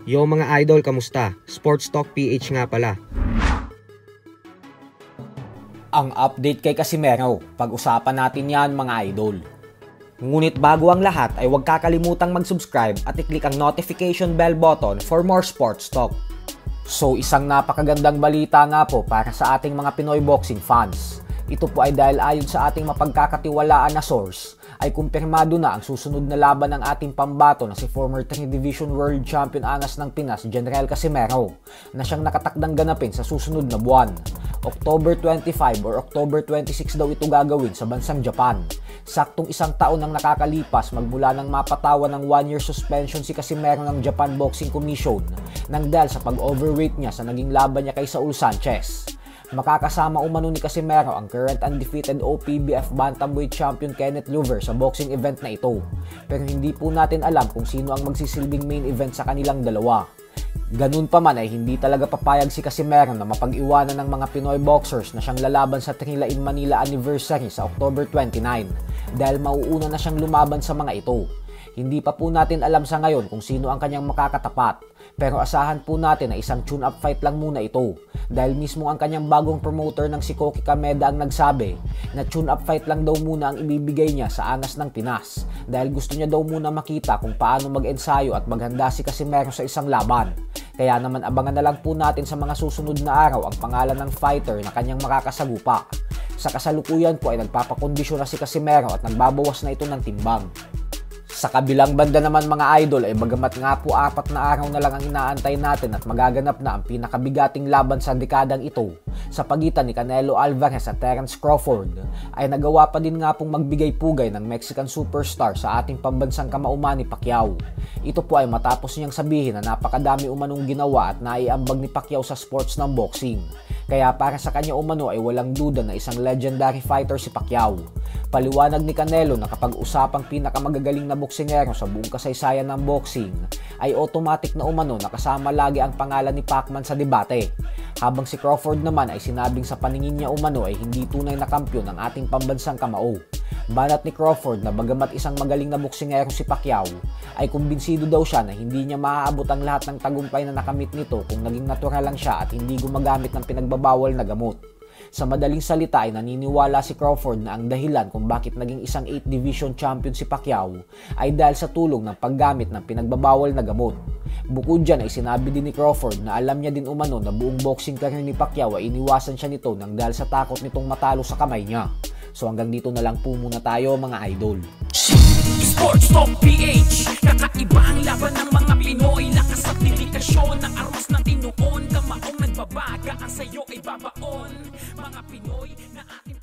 Yo mga idol, kamusta? Sports Talk PH nga pala. Ang update kay Casimero, pag-usapan natin yan mga idol. Ngunit bago ang lahat ay huwag kakalimutang mag-subscribe at i-click ang notification bell button for more sports talk. So isang napakagandang balita nga po para sa ating mga Pinoy boxing fans. Ito po ay dahil ayon sa ating mapagkakatiwalaan na source, ay kumpirmado na ang susunod na laban ng ating pambato na si former 3 Division World Champion Angas ng Pinas, General Casimero, na siyang nakatakdang ganapin sa susunod na buwan. October 25 or October 26 daw ito gagawin sa bansang Japan. Saktong isang taon nang nakakalipas magmula nang mapatawan ng 1-year suspension si Casimero ng Japan Boxing Commission nang dahil sa pag-overweight niya sa naging laban niya kay Saul Sanchez. Makakasama umano ni Casimero ang current undefeated OPBF Bantamweight Champion Kenneth Louver sa boxing event na ito. Pero hindi po natin alam kung sino ang magsisilbing main event sa kanilang dalawa. Ganun pa man ay hindi talaga papayag si Casimero na mapag-iwanan ng mga Pinoy boxers na siyang lalaban sa Trilla in Manila anniversary sa October 29 dahil mauuna na siyang lumaban sa mga ito. Hindi pa po natin alam sa ngayon kung sino ang kanyang makakatapat, pero asahan po natin na isang tune-up fight lang muna ito dahil mismo ang kanyang bagong promoter ng si Koki Kameda ang nagsabi na tune-up fight lang daw muna ang ibibigay niya sa Angas ng Pinas dahil gusto niya daw muna makita kung paano mag-ensayo at maghanda si Casimero sa isang laban. Kaya naman abangan na lang po natin sa mga susunod na araw ang pangalan ng fighter na kanyang makakasagupa. Sa kasalukuyan po ay nagpapakondisyon na si Casimero at nagbabawas na ito ng timbang. Sa kabilang banda naman mga idol ay bagamat nga po 4 na araw na lang ang inaantay natin at magaganap na ang pinakabigating laban sa dekadang ito sa pagitan ni Canelo Alvarez at Terence Crawford, ay nagawa pa din nga pong magbigay-pugay ng Mexican superstar sa ating pambansang kamauman ni Pacquiao. Ito po ay matapos niyang sabihin na napakadami umanong ginawa at naiambag ni Pacquiao sa sports ng boxing. Kaya para sa kanya umano ay walang duda na isang legendary fighter si Pacquiao. Paliwanag ni Canelo na kapag usapang pinakamagagaling na boksingero sa buong kasaysayan ng boxing, ay automatic na umano na kasama lagi ang pangalan ni Pacman sa debate. Habang si Crawford naman ay sinabing sa paningin niya umano ay hindi tunay na kampyon ng ating pambansang kamao. Banat ni Crawford na bagamat isang magaling na boksingero si Pacquiao, ay kumbinsido daw siya na hindi niya maaabot ang lahat ng tagumpay na nakamit nito kung naging natural lang siya at hindi gumagamit ng pinagbabawal na gamot. Sa madaling salita ay naniniwala si Crawford na ang dahilan kung bakit naging isang 8 division champion si Pacquiao ay dahil sa tulong ng paggamit ng pinagbabawal na gamot. Bukod dyan ay sinabi din ni Crawford na alam niya din umano na buong boxing career ni Pacquiao ay iniwasan siya nito nang dahil sa takot nitong matalo sa kamay niya. So hanggang dito na lang po muna tayo mga idol. Sports Talk PH, kakaiba ang laban ng mga Pinoy. Lakas at dedikasyon ng armas na tinuon. Kamaong nagbabaga, ang sayo ay babaon. Mga Pinoy na ating